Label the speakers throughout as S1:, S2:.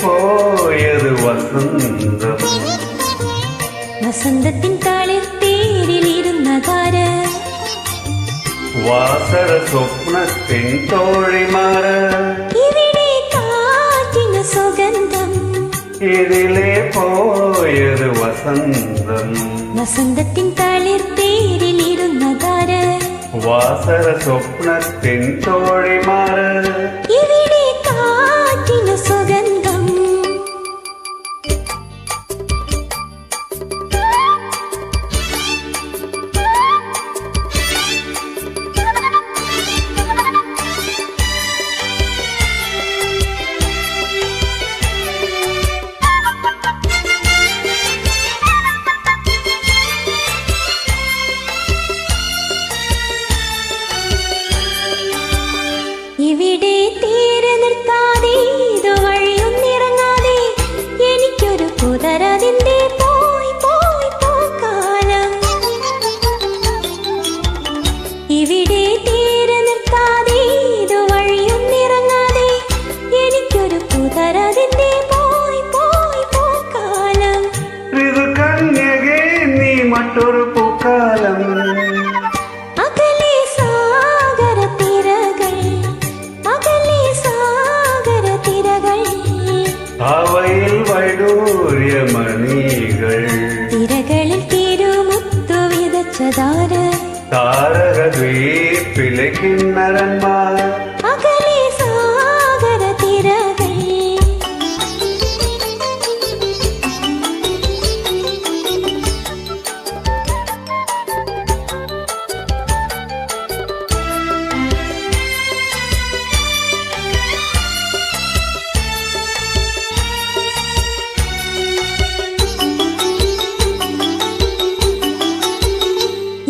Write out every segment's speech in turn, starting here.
S1: പോയത് വസന്തം.
S2: വസന്തത്തിൻ താളിർത്തേരിലിരുന്നതാര്?
S1: വാസര സ്വപ്നത്തിൻ തോഴിമാര്.
S2: ഇവിടെ കാറ്റിന് സുഗന്ധം.
S1: ഇതിലെ പോയത് വസന്തം.
S2: വസന്തത്തിൻ താളിർത്തേരിലിരുന്നതാര്?
S1: വാസര സ്വപ്നത്തിൻ തോഴിമാര്.
S2: ഇവിടെ കാറ്റിന് സുഗന്ധം. ഇവിടെ തീരെ നിർത്താതെ ഇതുവഴിയൊന്നിറങ്ങാതെ എനിക്കൊരു കുതിരതിന്റെ പോയി പോയി പോക്കാലം. ഇവിടെ തീരെ നിർത്താതെ ഇതുവഴിയൊന്നിറങ്ങാതെ എനിക്കൊരു കുതിരതിന്റെ പോയി പോയി പോക്കാലം.
S1: ഋതുകന്യകേ നീ മറ്റൊരു പൂക്കാലം. അവയിൽ വൈഡൂര്യമണികൾ.
S2: തിരകളിൽ തിരുമുത്തു വിതച്ചതാര്?
S1: താരകദ്വീപിലെ കിന്നരന്മാർ.
S2: അകലെ സാഗര തിരകൾ.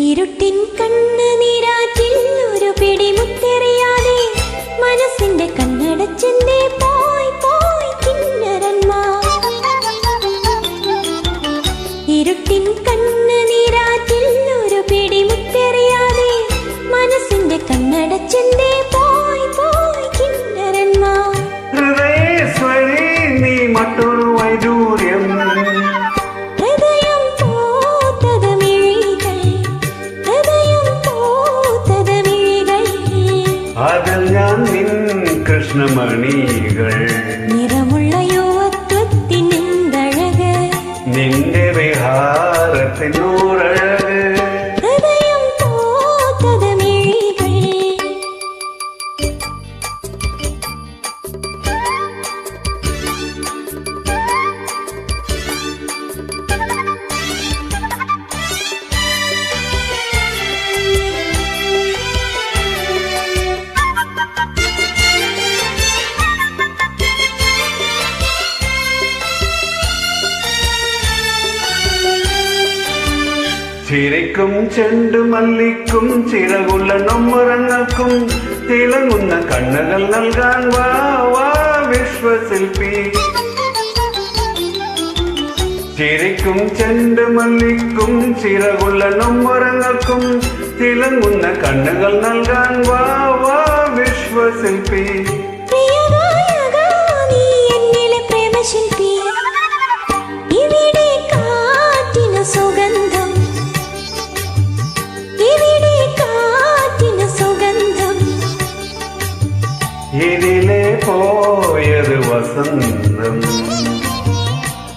S2: ഇരുട്ടിൻ കണ്ണ് നീരാറ്റിൽ ഒരു പിടി മുത്തെറിയാതെ മനസ്സിന്റെ കണ്ണടച്ചെന്തേ പോയി പോയി കിന്നരന്മാർ. ഇരുട്ടിൻ കണ്ണ് നീരാറ്റിൽ ഒരു പിടി മുത്തെറിയാതെ മനസ്സിന്റെ കണ്ണടച്ചെന്തേ പോയി പോയി കിന്നരന്മാർ.
S1: ഹൃദയേശ്വരി നീ മറ്റൊരു വൈഡൂര്യം. അതിൽ ഞാൻ നിൻ കൃഷ്ണമണികൾ.
S2: നിറമുള്ള യുവത്വത്തിനെന്തഴക്,
S1: നിന്റെ വിഹാരത്തിനൂറഴക്.
S2: ഹൃദയം തോത്തത് മിഴികൾ.
S1: ചിരിക്കും ചെണ്ടുമല്ലിക്കും ചിറകുള്ള നൊമ്പരങ്ങൾക്കും തിളങ്ങുന്ന കണ്ണുകൾ നൽകാൻ വാ വാ വിശ്വശില്പി. ചിരിക്കും ചെണ്ടുമല്ലിക്കും ചിറകുള്ള നൊമ്പരങ്ങൾക്കും തിളങ്ങുന്ന കണ്ണുകൾ നൽകാൻ വാ വാ വിശ്വശില്പി.
S2: സുഗന്ധം.
S1: ഇതിലെ പോയത് വസന്തം.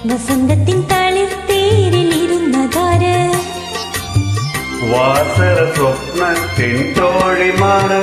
S2: വസന്തത്തിൻ താളിർത്തേരിലിരുന്നതാര്?
S1: വാസര സ്വപ്നത്തിൻ തോഴിമാര്.